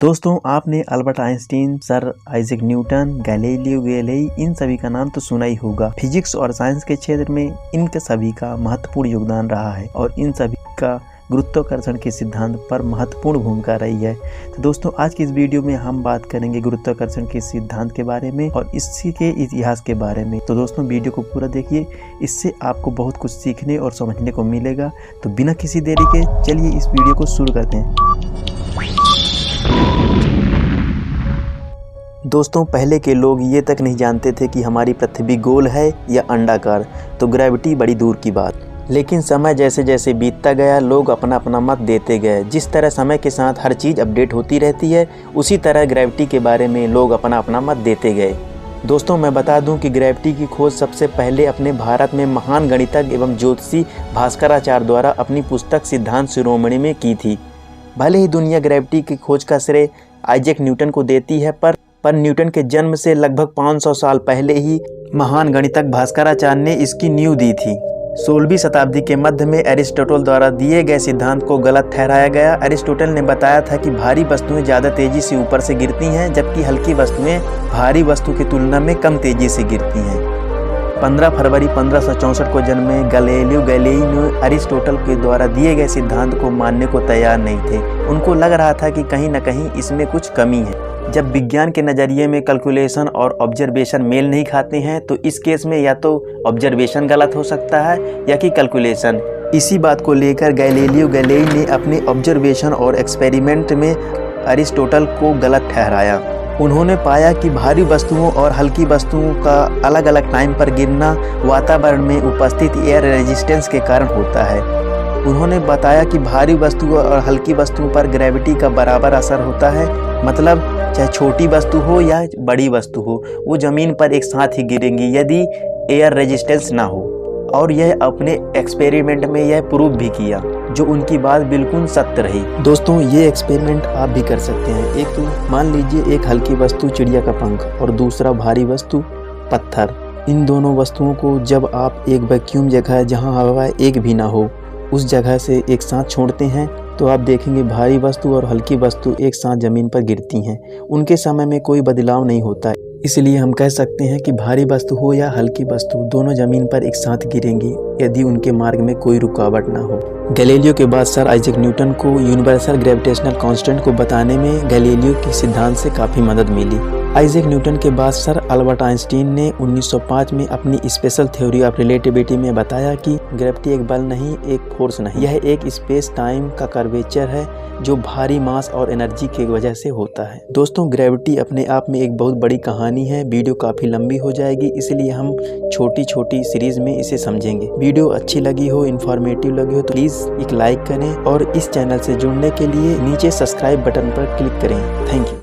दोस्तों, आपने Albert Einstein, sir Isaac Newton, Galileo Galilei इन सभी का नाम तो सुना ही होगा। फिजिक्स और साइंस के क्षेत्र में इनके सभी का महत्वपूर्ण योगदान रहा है और इन सभी का गुरुत्वाकर्षण के सिद्धांत पर महत्वपूर्ण भूमिका रही है। तो दोस्तों, आज की इस वीडियो में हम बात करेंगे गुरुत्वाकर्षण के सिद्धांत के बारे में और इसी के इतिहास के बारे में। तो दोस्तों, वीडियो को पूरा देखिए, इससे आपको बहुत कुछ सीखने और समझने को मिलेगा। तो बिना किसी देरी के चलिए इस वीडियो को शुरू करते हैं। दोस्तों, पहले के लोग ये तक नहीं जानते थे कि हमारी पृथ्वी गोल है या अंडाकार, तो ग्रेविटी बड़ी दूर की बात। लेकिन समय जैसे जैसे बीतता गया, लोग अपना अपना मत देते गए। जिस तरह समय के साथ हर चीज़ अपडेट होती रहती है, उसी तरह ग्रेविटी के बारे में लोग अपना अपना मत देते गए। दोस्तों, मैं बता दूं कि ग्रेविटी की खोज सबसे पहले अपने भारत में महान गणितज्ञ एवं ज्योतिषी भास्कराचार्य द्वारा अपनी पुस्तक सिद्धांत शिरोमणि में की थी। भले ही दुनिया ग्रेविटी की खोज का श्रेय आइजैक न्यूटन को देती है, पर न्यूटन के जन्म से लगभग 500 साल पहले ही महान गणितज्ञ भास्कराचार्य ने इसकी नींव दी थी। 16वीं शताब्दी के मध्य में एरिस्टोटल द्वारा दिए गए सिद्धांत को गलत ठहराया गया। एरिस्टोटल ने बताया था कि भारी वस्तुएं ज़्यादा तेजी से ऊपर से गिरती हैं, जबकि हल्की वस्तुएं भारी वस्तु की तुलना में कम तेजी से गिरती हैं। 15 फरवरी 1564 को जन्मे गैलीलियो गैलीली एरिस्टोटल के द्वारा दिए गए सिद्धांत को मानने को तैयार नहीं थे। उनको लग रहा था कि कहीं न कहीं इसमें कुछ कमी है। जब विज्ञान के नज़रिए में कैलकुलेशन और ऑब्जर्वेशन मेल नहीं खाते हैं, तो इस केस में या तो ऑब्जर्वेशन गलत हो सकता है या कि कैलकुलेशन। इसी बात को लेकर गैलीलियो गैलीली ने अपने ऑब्जर्वेशन और एक्सपेरिमेंट में एरिस्टोटल को गलत ठहराया। उन्होंने पाया कि भारी वस्तुओं और हल्की वस्तुओं का अलग अलग टाइम पर गिरना वातावरण में उपस्थित एयर रेजिस्टेंस के कारण होता है। उन्होंने बताया कि भारी वस्तुओं और हल्की वस्तुओं पर ग्रेविटी का बराबर असर होता है, मतलब चाहे छोटी वस्तु हो या बड़ी वस्तु हो, वो ज़मीन पर एक साथ ही गिरेंगी यदि एयर रेजिस्टेंस ना हो। और यह अपने एक्सपेरिमेंट में यह प्रूव भी किया, जो उनकी बात बिल्कुल सत्य रही। दोस्तों, ये एक्सपेरिमेंट आप भी कर सकते हैं। एक तो मान लीजिए एक हल्की वस्तु चिड़िया का पंख और दूसरा भारी वस्तु पत्थर। इन दोनों वस्तुओं को जब आप एक वैक्यूम जगह जहाँ हवा एक भी ना हो, उस जगह से एक साथ छोड़ते हैं, तो आप देखेंगे भारी वस्तु और हल्की वस्तु एक साथ ज़मीन पर गिरती हैं। उनके समय में कोई बदलाव नहीं होता है। इसलिए हम कह सकते हैं कि भारी वस्तु हो या हल्की वस्तु, दोनों ज़मीन पर एक साथ गिरेंगी यदि उनके मार्ग में कोई रुकावट ना हो। गैलीलियो के बाद सर आइजैक न्यूटन को यूनिवर्सल ग्रेविटेशनल कांस्टेंट को बताने में गैलीलियो के सिद्धांत से काफ़ी मदद मिली। आइजैक न्यूटन के बाद सर अल्बर्ट आइंस्टीन ने 1905 में अपनी स्पेशल थ्योरी ऑफ रिलेटिविटी में बताया कि ग्रेविटी एक बल नहीं, एक फोर्स नहीं, यह एक स्पेस टाइम का कर्वेचर है जो भारी मास और एनर्जी की वजह से होता है। दोस्तों, ग्रेविटी अपने आप में एक बहुत बड़ी कहानी है। वीडियो काफ़ी लंबी हो जाएगी, इसलिए हम छोटी छोटी सीरीज़ में इसे समझेंगे। वीडियो अच्छी लगी हो, इन्फॉर्मेटिव लगी हो, तो प्लीज़ एक लाइक करें और इस चैनल से जुड़ने के लिए नीचे सब्सक्राइब बटन पर क्लिक करें। Thank you.